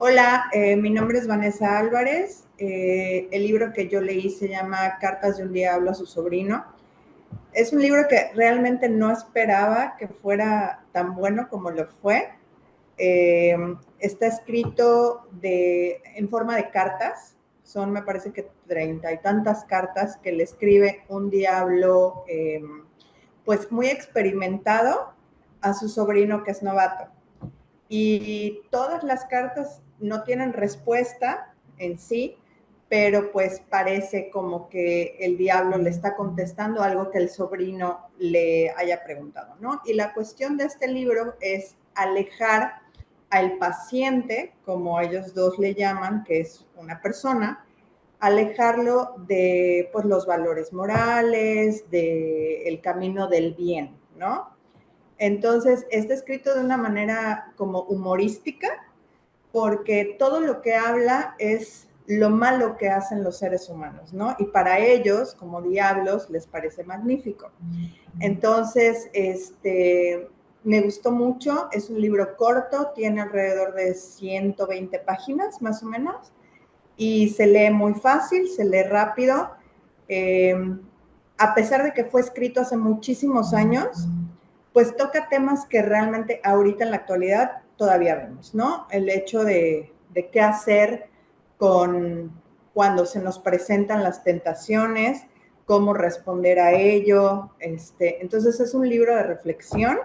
Hola, mi nombre es Vanessa Álvarez. El libro que yo leí se llama Cartas de un diablo a su sobrino. Es un libro que realmente no esperaba que fuera tan bueno como lo fue. Está escrito en forma de cartas. Son, me parece que 30 y tantas cartas que le escribe un diablo, pues muy experimentado a su sobrino que es novato. Y todas las cartas no tienen respuesta en sí, pero pues parece como que el diablo le está contestando algo que el sobrino le haya preguntado, ¿no? Y la cuestión de este libro es alejar al paciente, como ellos dos le llaman, que es una persona, alejarlo de pues los valores morales, del camino del bien, ¿no? Entonces, está escrito de una manera como humorística, porque todo lo que habla es lo malo que hacen los seres humanos, ¿no? Y para ellos, como diablos, les parece magnífico. Entonces, me gustó mucho, es un libro corto, tiene alrededor de 120 páginas, más o menos, y se lee muy fácil, se lee rápido. Eh, a pesar de que fue escrito hace muchísimos años, pues toca temas que realmente ahorita en la actualidad todavía vemos, ¿no? El hecho de qué hacer cuando se nos presentan las tentaciones, cómo responder a ello. Entonces es un libro de reflexión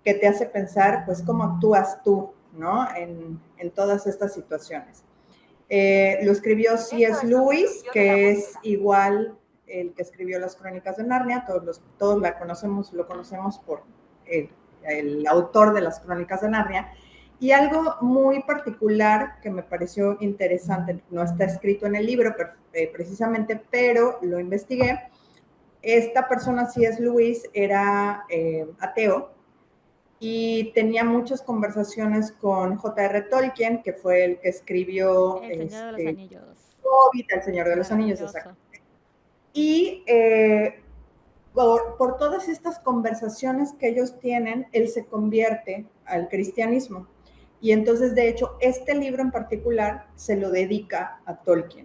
que te hace pensar, pues, cómo actúas tú, ¿no? En todas estas situaciones. Lo escribió C.S. Lewis, que es igual el que escribió las Crónicas de Narnia. Todos lo conocemos por el autor de las Crónicas de Narnia. Y algo muy particular que me pareció interesante, no está escrito en el libro precisamente, pero lo investigué. Esta persona, C.S. Lewis, era ateo y tenía muchas conversaciones con J.R. Tolkien, que fue el que escribió El Señor de los Anillos. Hobbit, El Señor de los Anillos, exacto. Maravilloso. Y por todas estas conversaciones que ellos tienen, él se convierte al cristianismo. Y entonces, de hecho, este libro en particular se lo dedica a Tolkien.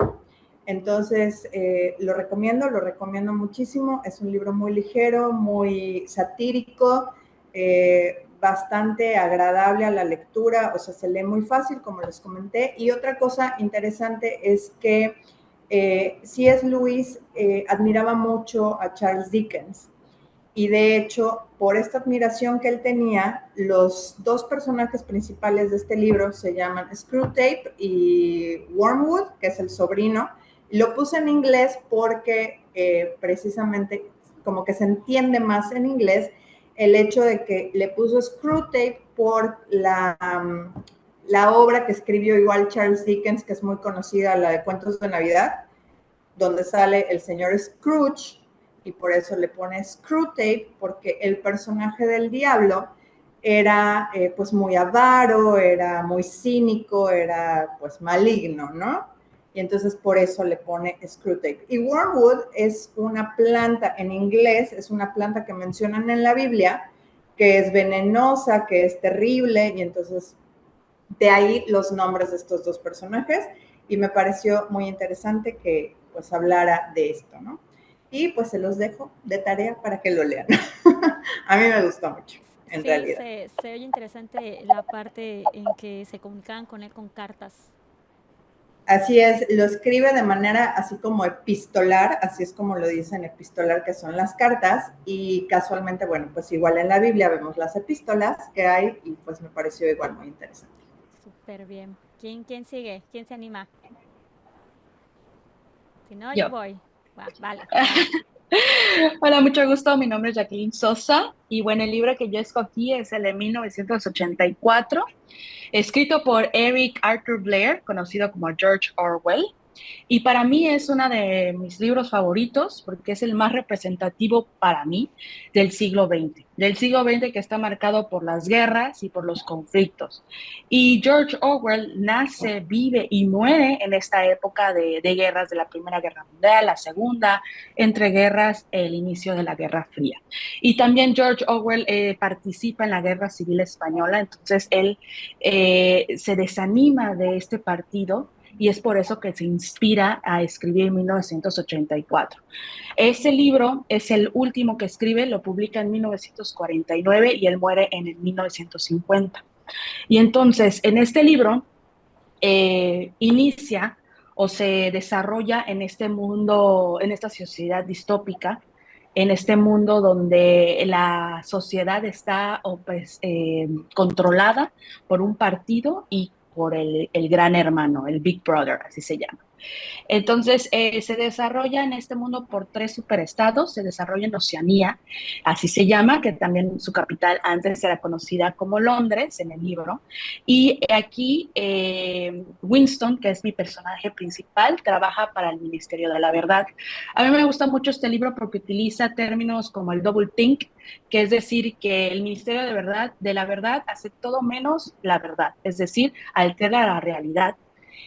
Entonces, lo recomiendo muchísimo. Es un libro muy ligero, muy satírico, bastante agradable a la lectura, o sea, se lee muy fácil, como les comenté. Y otra cosa interesante es que C.S. Lewis admiraba mucho a Charles Dickens. Y de hecho, por esta admiración que él tenía, los dos personajes principales de este libro se llaman Screwtape y Wormwood, que es el sobrino. Lo puse en inglés porque precisamente como que se entiende más en inglés el hecho de que le puso Screwtape por la obra que escribió igual Charles Dickens, que es muy conocida, la de Cuentos de Navidad, donde sale el señor Scrooge, y por eso le pone Screwtape, porque el personaje del diablo era pues muy avaro, era muy cínico, era pues maligno, ¿no? Y entonces por eso le pone Screwtape. Y Wormwood es una planta, en inglés, es una planta que mencionan en la Biblia, que es venenosa, que es terrible, y entonces de ahí los nombres de estos dos personajes, y me pareció muy interesante que pues hablara de esto, ¿no? Y pues se los dejo de tarea para que lo lean. A mí me gustó mucho, en Sí, realidad. se oye interesante la parte en que se comunicaban con él con cartas. Así es, lo escribe de manera así como epistolar, así es como lo dicen epistolar, que son las cartas, y casualmente, bueno, pues igual en la Biblia vemos las epístolas que hay, y pues me pareció igual muy interesante. Súper bien. ¿Quién sigue? ¿Quién se anima? Si no, yo Yo. voy. Va, vale. Hola, mucho gusto. Mi nombre es Jacqueline Sosa y bueno, el libro que yo escogí es el de 1984, escrito por Eric Arthur Blair, conocido como George Orwell. Y para mí es uno de mis libros favoritos porque es el más representativo para mí del siglo XX que está marcado por las guerras y por los conflictos. Y George Orwell nace, vive y muere en esta época de guerras, de la Primera Guerra Mundial, la Segunda, entre guerras, el inicio de la Guerra Fría. Y también George Orwell participa en la Guerra Civil Española, entonces él se desanima de este partido y es por eso que se inspira a escribir en 1984. Ese libro es el último que escribe, lo publica en 1949 y él muere en el 1950. Y entonces, en este libro inicia o se desarrolla en este mundo, en esta sociedad distópica, en este mundo donde la sociedad está pues, controlada por un partido y por el gran hermano, el Big Brother, así se llama. Entonces, se desarrolla en este mundo por 3 superestados, se desarrolla en Oceanía, así se llama, que también su capital antes era conocida como Londres en el libro. Y aquí Winston, que es mi personaje principal, trabaja para el Ministerio de la Verdad. A mí me gusta mucho este libro porque utiliza términos como el double think, que es decir, que el Ministerio de la Verdad hace todo menos la verdad, es decir, altera la realidad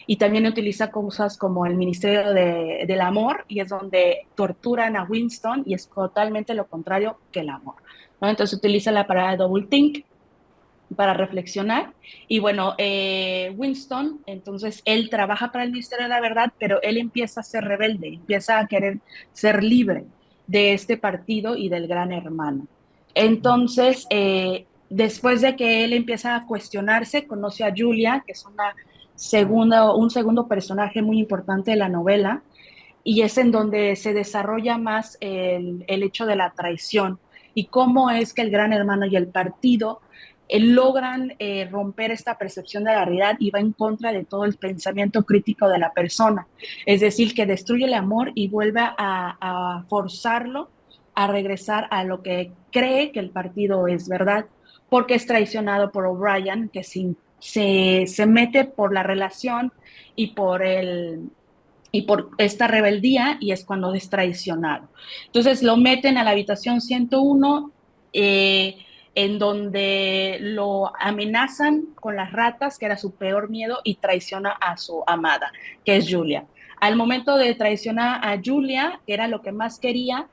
y también utiliza cosas como el Ministerio del Amor y es donde torturan a Winston y es totalmente lo contrario que el amor, ¿no? Entonces utiliza la palabra double think para reflexionar y bueno, Winston, entonces él trabaja para el Ministerio de la Verdad, pero él empieza a ser rebelde, empieza a querer ser libre de este partido y del gran hermano. Entonces, después de que él empieza a cuestionarse, conoce a Julia, que es un segundo personaje muy importante de la novela, y es en donde se desarrolla más el hecho de la traición y cómo es que el gran hermano y el partido logran romper esta percepción de la realidad y va en contra de todo el pensamiento crítico de la persona. Es decir, que destruye el amor y vuelve a forzarlo a regresar a lo que cree que el partido es verdad, porque es traicionado por O'Brien, que se mete por la relación y y por esta rebeldía y es cuando es traicionado. Entonces lo meten a la habitación 101 en donde lo amenazan con las ratas, que era su peor miedo, y traiciona a su amada, que es Julia. Al momento de traicionar a Julia, que era lo que más quería,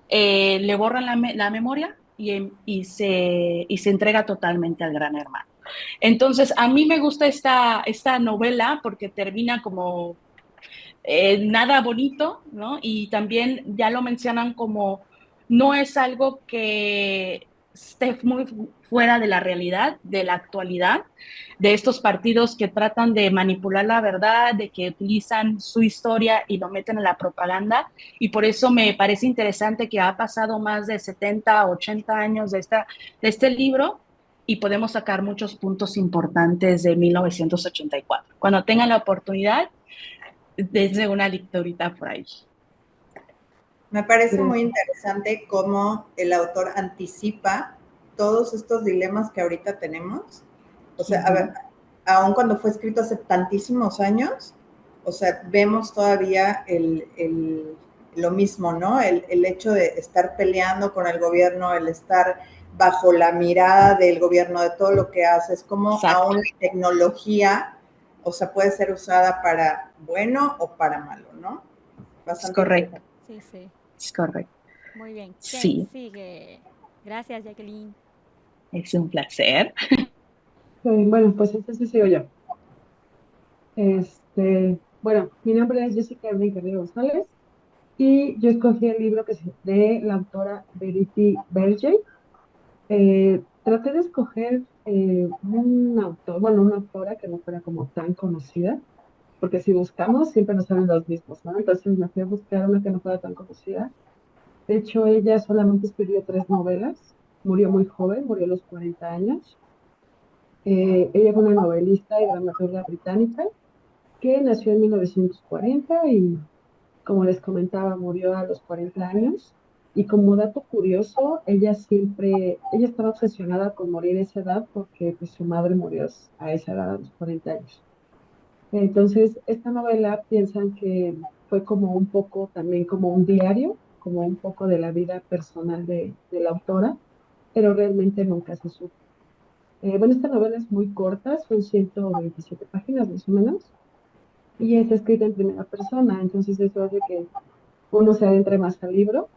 le borran la memoria y se entrega totalmente al gran hermano. Entonces, a mí me gusta esta novela porque termina como nada bonito, ¿no? Y también ya lo mencionan como no es algo que esté muy fuera de la realidad, de la actualidad, de estos partidos que tratan de manipular la verdad, de que utilizan su historia y lo meten en la propaganda. Y por eso me parece interesante que ha pasado más de 70, 80 años de este libro y podemos sacar muchos puntos importantes de 1984. Cuando tengan la oportunidad, desde una lecturita por ahí. Me parece muy interesante cómo el autor anticipa todos estos dilemas que ahorita tenemos. O sea, a ver, aun cuando fue escrito hace tantísimos años, o sea, vemos todavía lo mismo, ¿no? El hecho de estar peleando con el gobierno, el estar bajo la mirada del gobierno de todo lo que hace, es como Exacto. aún la tecnología, o sea, puede ser usada para bueno o para malo, ¿no? Es correcto. Sí, sí. Es correcto. Muy bien. ¿Quién Sí. sigue? Gracias, Jacqueline. Es un placer. Bueno, pues entonces sigo yo. Bueno, mi nombre es Jessica Evelyn Carrillo González y yo escogí el libro que es de la autora Verity Bergey. Traté de escoger un autor, bueno, una autora que no fuera como tan conocida, porque si buscamos siempre nos salen los mismos, ¿no? Entonces me fui a buscar una que no fuera tan conocida. De hecho, ella solamente escribió 3 novelas, murió muy joven, murió a los 40 años. Ella fue una novelista y dramaturga británica que nació en 1940 y, como les comentaba, murió a los 40 años. Y como dato curioso, ella estaba obsesionada con morir a esa edad porque pues, su madre murió a esa edad, a los 40 años. Entonces, esta novela piensan que fue como un poco también como un diario, como un poco de la vida personal de la autora, pero realmente nunca se supo. Bueno, esta novela es muy corta, son 127 páginas más o menos, y está escrita en primera persona, entonces eso hace que uno se adentre más al libro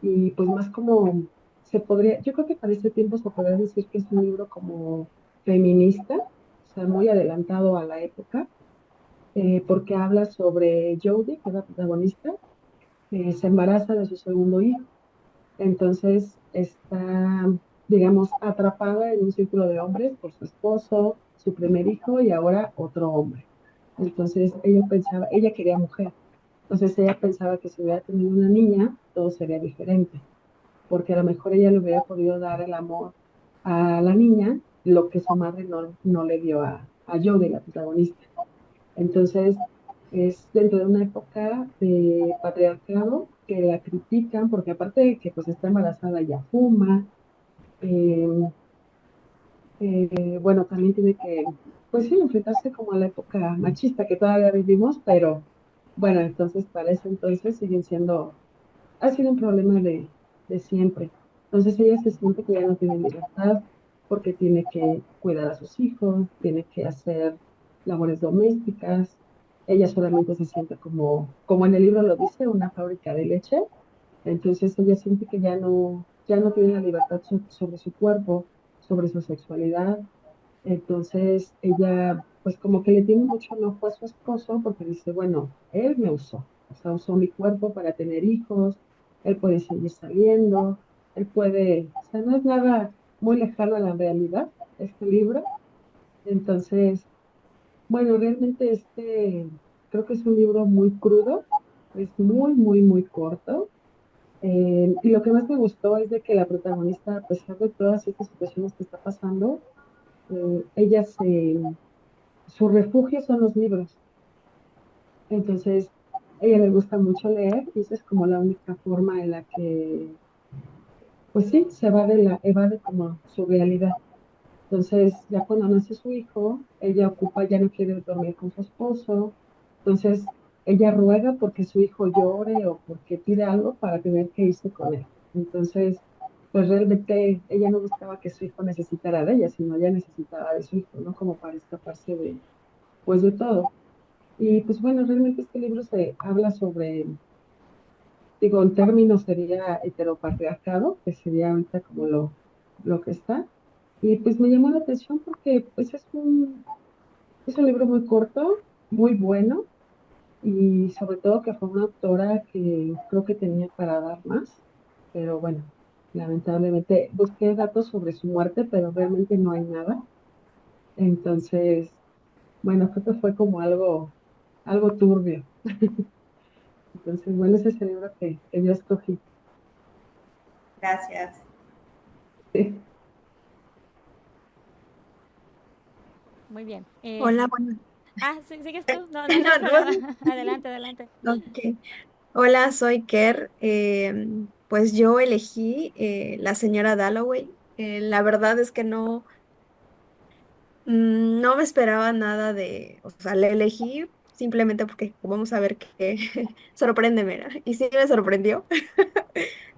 y pues más como se podría, yo creo que para este tiempo se podría decir que es un libro como feminista, o sea, muy adelantado a la época, porque habla sobre Jodie, que es la protagonista, que se embaraza de su segundo hijo. Entonces está, digamos, atrapada en un círculo de hombres por su esposo, su primer hijo y ahora otro hombre. Entonces ella pensaba, ella quería mujer. Entonces ella pensaba que si hubiera tenido una niña, todo sería diferente, porque a lo mejor ella le hubiera podido dar el amor a la niña, lo que su madre no le dio a Jodie, la protagonista. Entonces, es dentro de una época de patriarcado que la critican, porque aparte de que pues está embarazada, ya fuma, eh, bueno, también tiene que, pues sí, enfrentarse como a la época machista que todavía vivimos, pero bueno, entonces para ese entonces siguen siendo, ha sido un problema de siempre. Entonces ella se siente que ya no tiene libertad porque tiene que cuidar a sus hijos, tiene que hacer labores domésticas. Ella solamente se siente como en el libro lo dice, una fábrica de leche. Entonces ella siente que ya no tiene la libertad sobre su cuerpo, sobre su sexualidad. Entonces ella, pues como que le tiene mucho enojo a su esposo porque dice, bueno, él me usó, o sea, usó mi cuerpo para tener hijos, él puede seguir saliendo, él puede, o sea, no es nada muy lejano a la realidad este libro. Entonces, bueno, realmente creo que es un libro muy crudo, es muy, muy, muy corto. Y lo que más me gustó es de que la protagonista, a pesar de todas estas situaciones que está pasando, ella su refugio son los libros. Entonces, a ella le gusta mucho leer y esa es como la única forma en la que, pues sí, evade como su realidad. Entonces, ya cuando nace su hijo, ella ocupa, ya no quiere dormir con su esposo. Entonces, ella ruega porque su hijo llore o porque pide algo para tener que irse con él. Entonces, pues realmente ella no buscaba que su hijo necesitara de ella, sino ella necesitaba de su hijo, ¿no? Como para escaparse pues de todo. Y pues bueno, realmente este libro se habla sobre, digo, el término sería heteropatriarcado, que sería ahorita como lo que está. Y pues me llamó la atención porque pues es un libro muy corto, muy bueno y sobre todo que fue una autora que creo que tenía para dar más, pero bueno, lamentablemente busqué datos sobre su muerte, pero realmente no hay nada. Entonces, bueno, creo que fue como algo turbio. Entonces, bueno, ese es el libro que yo escogí. Gracias. Sí. Muy bien. Hola, bueno, ¿Sigues tú? No, no, no hay no, problema. Adelante, adelante. ok. Hola, soy Ker. Pues yo elegí La señora Dalloway. La verdad es que no me esperaba nada o sea, la elegí simplemente porque vamos a ver qué sorpréndeme, ¿no? Y sí me sorprendió.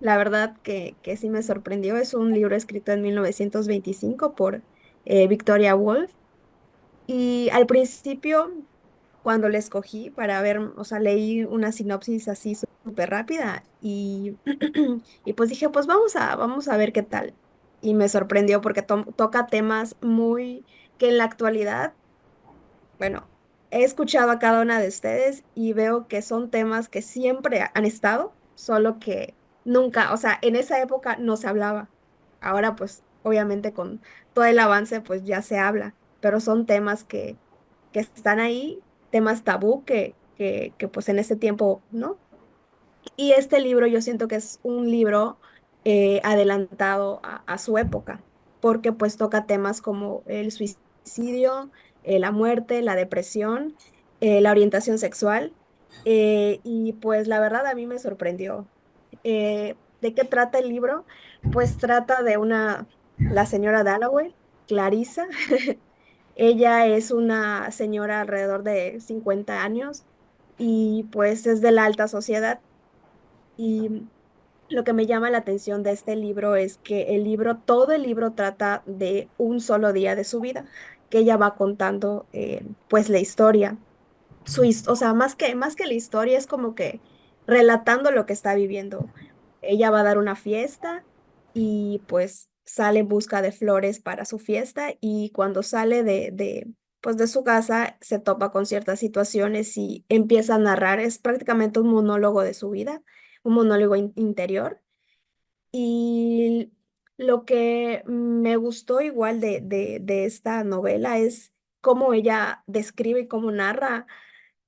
La verdad que sí me sorprendió. Es un libro escrito en 1925 por Victoria Woolf. Y al principio cuando la escogí para ver, o sea, leí una sinopsis así súper rápida y pues dije, pues vamos a ver qué tal. Y me sorprendió porque toca temas muy que en la actualidad, bueno, he escuchado a cada una de ustedes y veo que son temas que siempre han estado, solo que nunca, o sea, en esa época no se hablaba. Ahora pues obviamente con todo el avance pues ya se habla, pero son temas que están ahí, temas tabú que pues en ese tiempo, ¿no? Y este libro yo siento que es un libro adelantado a su época, porque pues toca temas como el suicidio, la muerte, la depresión, la orientación sexual, y pues la verdad a mí me sorprendió. ¿De qué trata el libro? Pues trata de la señora Dalloway, Clarissa, Ella es una señora alrededor de 50 años y pues es de la alta sociedad. Y lo que me llama la atención de este libro es que todo el libro trata de un solo día de su vida, que ella va contando pues la historia o sea, más que la historia, es como que relatando lo que está viviendo. Ella va a dar una fiesta y pues sale en busca de flores para su fiesta y cuando sale pues de su casa se topa con ciertas situaciones y empieza a narrar. Es prácticamente un monólogo de su vida, un monólogo interior. Y lo que me gustó igual de esta novela es cómo ella describe y cómo narra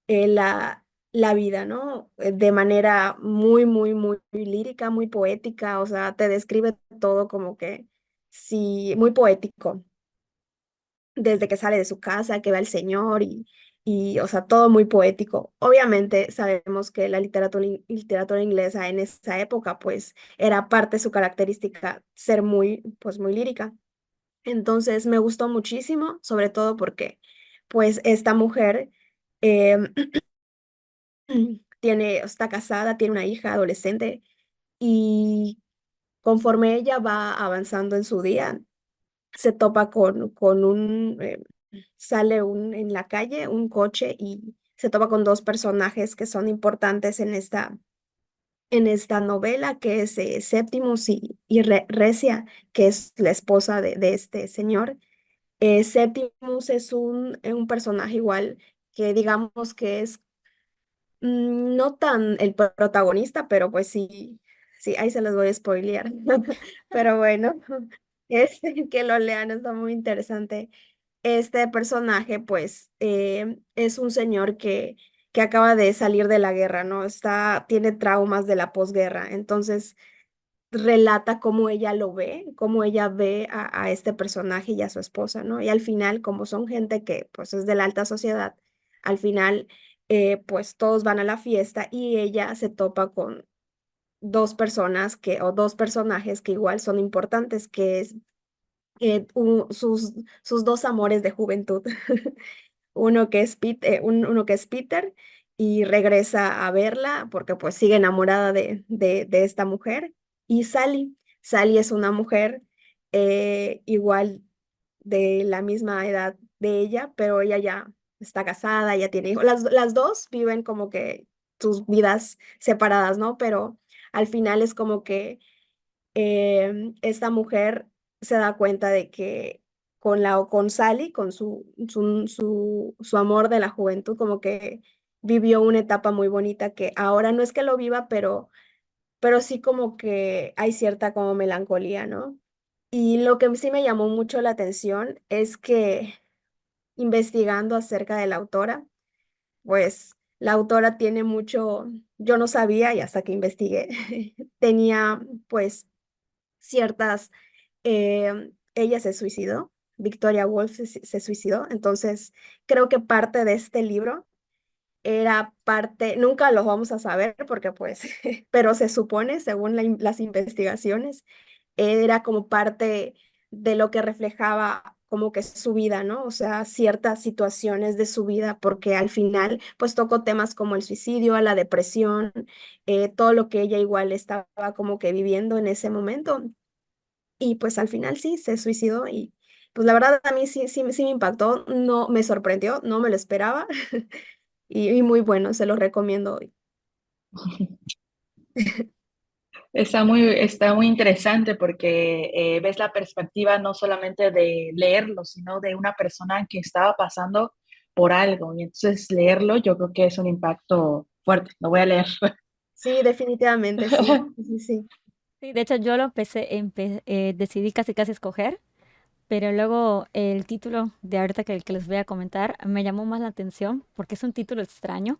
la vida, ¿no? De manera muy, muy, muy lírica, muy poética, o sea, te describe todo como que, sí, muy poético, desde que sale de su casa, que ve al Señor o sea, todo muy poético. Obviamente sabemos que la literatura inglesa en esa época, pues, era parte de su característica ser muy, pues, muy lírica. Entonces, me gustó muchísimo, sobre todo porque, pues, esta mujer... em, está casada, tiene una hija adolescente y conforme ella va avanzando en su día, se topa sale en la calle un coche y se topa con dos personajes que son importantes en esta novela, que es Septimus y Recia, que es la esposa de este señor. Septimus es un personaje igual que digamos que es no tan el protagonista, pero pues sí, sí, ahí se los voy a spoilear. Pero bueno, que lo lean, está muy interesante. Este personaje, pues, es un señor que acaba de salir de la guerra, ¿no? Tiene traumas de la posguerra, entonces relata cómo ella lo ve, cómo ella ve a este personaje y a su esposa, ¿no? Y al final, como son gente que pues es de la alta sociedad, al final pues todos van a la fiesta y ella se topa con o dos personajes que igual son importantes, que es sus dos amores de juventud. Uno que es Peter y regresa a verla porque pues sigue enamorada de esta mujer. Y Sally. Sally es una mujer igual de la misma edad de ella, pero ella ya está casada, ya tiene hijos. Las dos viven como que sus vidas separadas, ¿no? Pero al final es como que esta mujer se da cuenta de que con Sally, con su amor de la juventud, como que vivió una etapa muy bonita que ahora no es que lo viva, pero sí como que hay cierta como melancolía, ¿no? Y lo que sí me llamó mucho la atención es que investigando acerca de la autora, pues la autora tiene mucho, yo no sabía y hasta que investigué, tenía pues ciertas, ella se suicidó, Victoria Woolf se suicidó, entonces creo que parte de este libro era parte, nunca lo vamos a saber porque pues, pero se supone, según las investigaciones, era como parte de lo que reflejaba como que su vida, ¿no? O sea, ciertas situaciones de su vida, porque al final pues tocó temas como el suicidio, la depresión, todo lo que ella igual estaba como que viviendo en ese momento. Y pues al final sí, se suicidó y pues la verdad a mí sí, sí, sí me impactó, no me sorprendió, no me lo esperaba y muy bueno, se lo recomiendo. Está muy interesante porque ves la perspectiva no solamente de leerlo, sino de una persona que estaba pasando por algo. Y entonces leerlo yo creo que es un impacto fuerte. Lo voy a leer. Sí, definitivamente, sí, sí, sí. Sí, de hecho yo lo decidí casi casi escoger, pero luego el título de ahorita que les voy a comentar me llamó más la atención porque es un título extraño.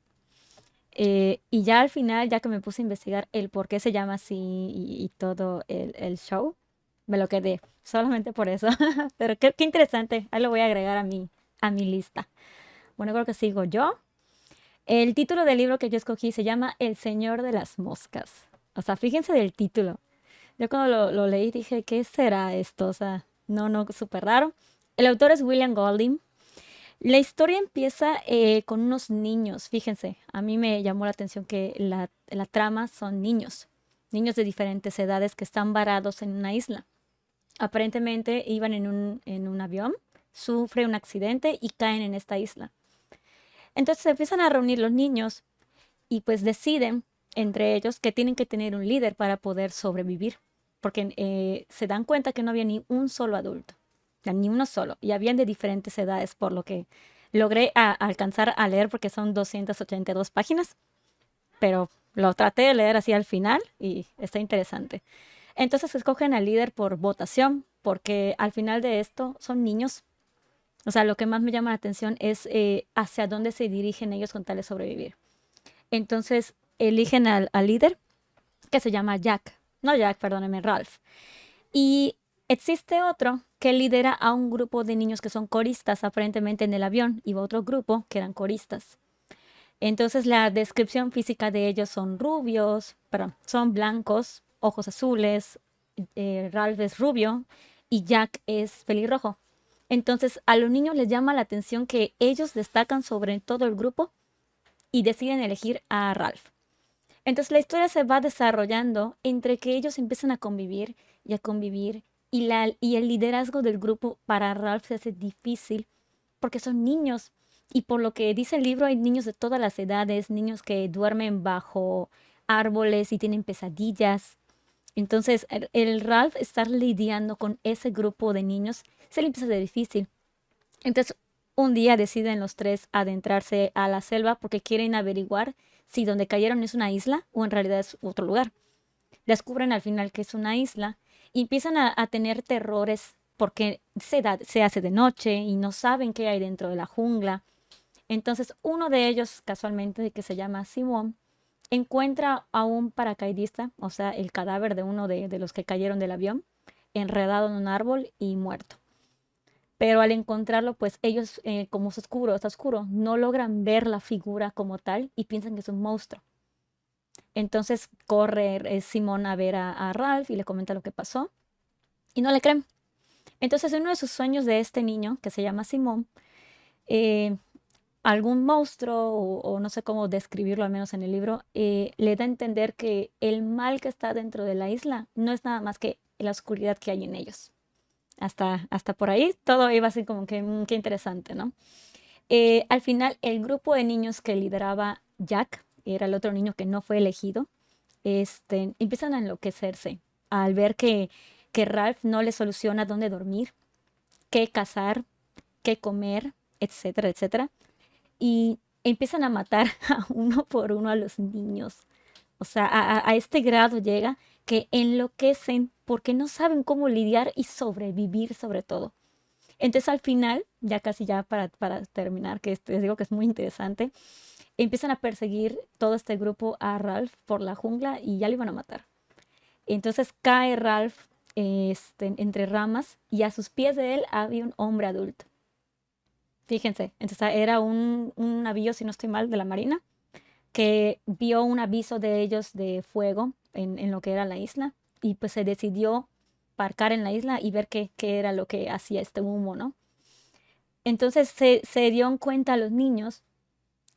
Y ya al final, ya que me puse a investigar el por qué se llama así y todo el show, me lo quedé, solamente por eso. Pero qué interesante, ahí lo voy a agregar a mi lista. Bueno, creo que sigo yo. El título del libro que yo escogí se llama El Señor de las Moscas. O sea, fíjense del título. Yo cuando lo leí dije, ¿qué será esto? O sea, no, súper raro. El autor es William Golding. La historia empieza con unos niños, fíjense, a mí me llamó la atención que la trama son niños, niños de diferentes edades que están varados en una isla. Aparentemente iban en un avión, sufre un accidente y caen en esta isla. Entonces se empiezan a reunir los niños y pues deciden entre ellos que tienen que tener un líder para poder sobrevivir, porque se dan cuenta que no había ni un solo adulto, ni uno solo, y habían de diferentes edades, por lo que logré alcanzar a leer porque son 282 páginas, pero lo traté de leer así al final y está interesante. Entonces escogen al líder por votación, porque al final de esto son niños. O sea, lo que más me llama la atención es hacia dónde se dirigen ellos con tal de sobrevivir. Entonces eligen al líder, que se llama Jack. No Jack, perdóneme, Ralph. Y existe otro que lidera a un grupo de niños que son coristas, aparentemente en el avión, y otro grupo que eran coristas. Entonces la descripción física de ellos son rubios, perdón, son blancos, ojos azules, Ralph es rubio y Jack es pelirrojo. Entonces a los niños les llama la atención que ellos destacan sobre todo el grupo y deciden elegir a Ralph. Entonces la historia se va desarrollando entre que ellos empiezan a convivir y el liderazgo del grupo para Ralph se hace difícil porque son niños y por lo que dice el libro hay niños de todas las edades, niños que duermen bajo árboles y tienen pesadillas. Entonces el Ralph estar lidiando con ese grupo de niños se le empieza a hacer difícil. Entonces, un día deciden los tres adentrarse a la selva porque quieren averiguar si donde cayeron es una isla o en realidad es otro lugar. Descubren al final que es una isla y empiezan a tener terrores porque se hace de noche y no saben qué hay dentro de la jungla. Entonces, uno de ellos, casualmente, que se llama Simón, encuentra a un paracaidista, o sea, el cadáver de uno de los que cayeron del avión, enredado en un árbol y muerto. Pero al encontrarlo, pues ellos, como es oscuro, está oscuro, no logran ver la figura como tal y piensan que es un monstruo. Entonces corre Simón a ver a Ralph y le comenta lo que pasó y no le creen. Entonces, en uno de sus sueños de este niño, que se llama Simón, eh, algún monstruo, o no sé cómo describirlo, al menos en el libro, le da a entender que el mal que está dentro de la isla no es nada más que la oscuridad que hay en ellos. Hasta por ahí todo iba así como que qué interesante, ¿no? Al final, el grupo de niños que lideraba Jack, era el otro niño que no fue elegido, empiezan a enloquecerse al ver que Ralph no le soluciona dónde dormir, qué cazar, qué comer, etcétera, etcétera. Y empiezan a matar a uno por uno a los niños. O sea, a este grado llega que enloquecen porque no saben cómo lidiar y sobrevivir sobre todo. Entonces al final, ya casi ya para terminar, que les digo que es muy interesante, empiezan a perseguir todo este grupo a Ralph por la jungla y ya lo iban a matar. Entonces cae Ralph entre ramas y a sus pies de él había un hombre adulto. Fíjense, entonces era un navío, si no estoy mal, de la Marina, que vio un aviso de ellos de fuego en lo que era la isla y pues se decidió parcar en la isla y ver qué era lo que hacía este humo, ¿no? Entonces se dieron cuenta los niños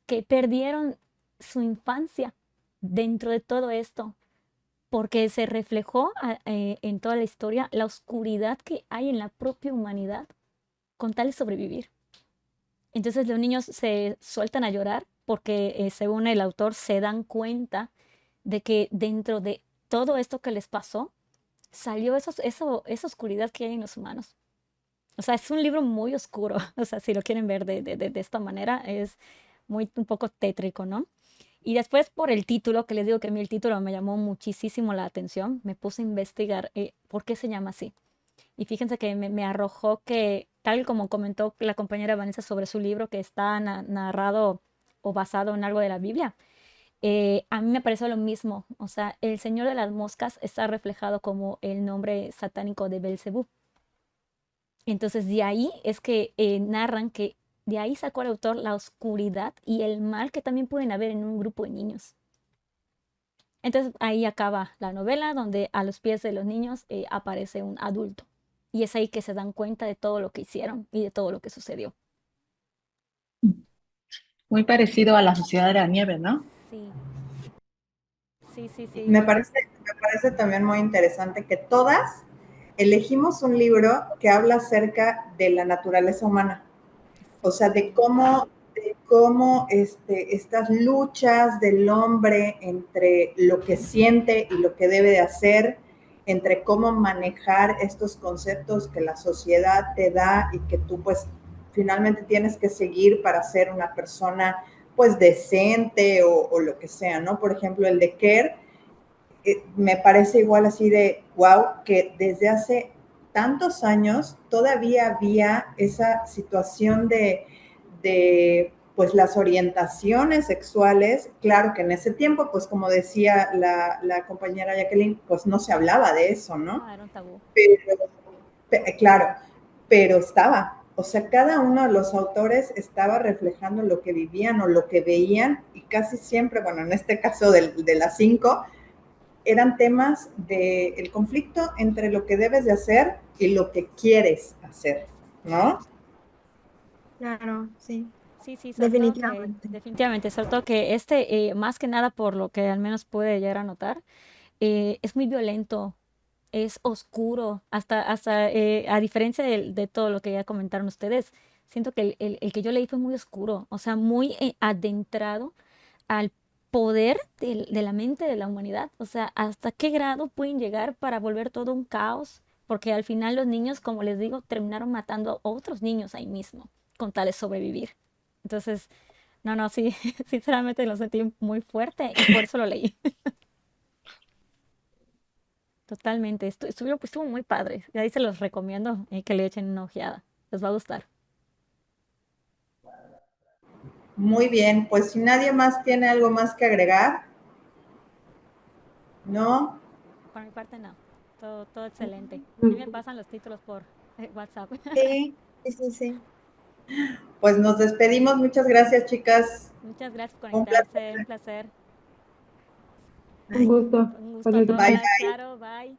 que perdieron su infancia dentro de todo esto, porque se reflejó en toda la historia la oscuridad que hay en la propia humanidad con tal de sobrevivir. Entonces los niños se sueltan a llorar porque, según el autor, se dan cuenta de que dentro de todo esto que les pasó, salió esa oscuridad que hay en los humanos. O sea, es un libro muy oscuro. O sea, si lo quieren ver de esta manera, es un poco tétrico, ¿no? Y después por el título, que les digo que a mí el título me llamó muchísimo la atención, me puse a investigar por qué se llama así. Y fíjense que me arrojó que, tal como comentó la compañera Vanessa sobre su libro, que está narrado o basado en algo de la Biblia, a mí me pareció lo mismo. O sea, el Señor de las Moscas está reflejado como el nombre satánico de Belcebú. Entonces, de ahí es que narran que de ahí sacó el autor la oscuridad y el mal que también pueden haber en un grupo de niños. Entonces, ahí acaba la novela, donde a los pies de los niños aparece un adulto. Y es ahí que se dan cuenta de todo lo que hicieron y de todo lo que sucedió. Muy parecido a La Sociedad de la Nieve, ¿no? Sí, sí, sí, sí. Me parece también muy interesante que todas elegimos un libro que habla acerca de la naturaleza humana. O sea, de cómo estas luchas del hombre entre lo que siente y lo que debe de hacer, entre cómo manejar estos conceptos que la sociedad te da y que tú pues finalmente tienes que seguir para ser una persona pues decente o lo que sea, ¿no? Por ejemplo, el de Kerr, me parece igual así de wow, que desde hace tantos años todavía había esa situación de pues las orientaciones sexuales. Claro que en ese tiempo, pues como decía la compañera Jacqueline, pues no se hablaba de eso, ¿no? No, era un tabú. Claro, pero estaba. O sea, cada uno de los autores estaba reflejando lo que vivían o lo que veían y casi siempre, bueno, en este caso de las 5, eran temas del conflicto entre lo que debes de hacer y lo que quieres hacer, ¿no? Claro, sí, Sí, sí, definitivamente. definitivamente, sobre todo que más que nada por lo que al menos pude llegar a notar, es muy violento, es oscuro, hasta a diferencia de todo lo que ya comentaron ustedes, siento que el que yo leí fue muy oscuro, o sea, muy adentrado al poder de la mente de la humanidad, o sea, hasta qué grado pueden llegar para volver todo un caos, porque al final los niños, como les digo, terminaron matando a otros niños ahí mismo, con tal de sobrevivir. Entonces, no, no, sí, sinceramente lo sentí muy fuerte y por eso lo leí. Totalmente, estuvo muy padre. Y ahí se los recomiendo que le echen una ojeada. Les va a gustar. Muy bien, pues si nadie más tiene algo más que agregar, ¿no? Por mi parte, no. Todo excelente. Ahí me Mm, pasan los títulos por WhatsApp. Sí, sí, sí, sí. Pues nos despedimos. Muchas gracias, chicas. Muchas gracias por Un placer. conectarse, un placer. Un Ay. gusto. Un gusto a Padre que Bye. todas, Charo, bye.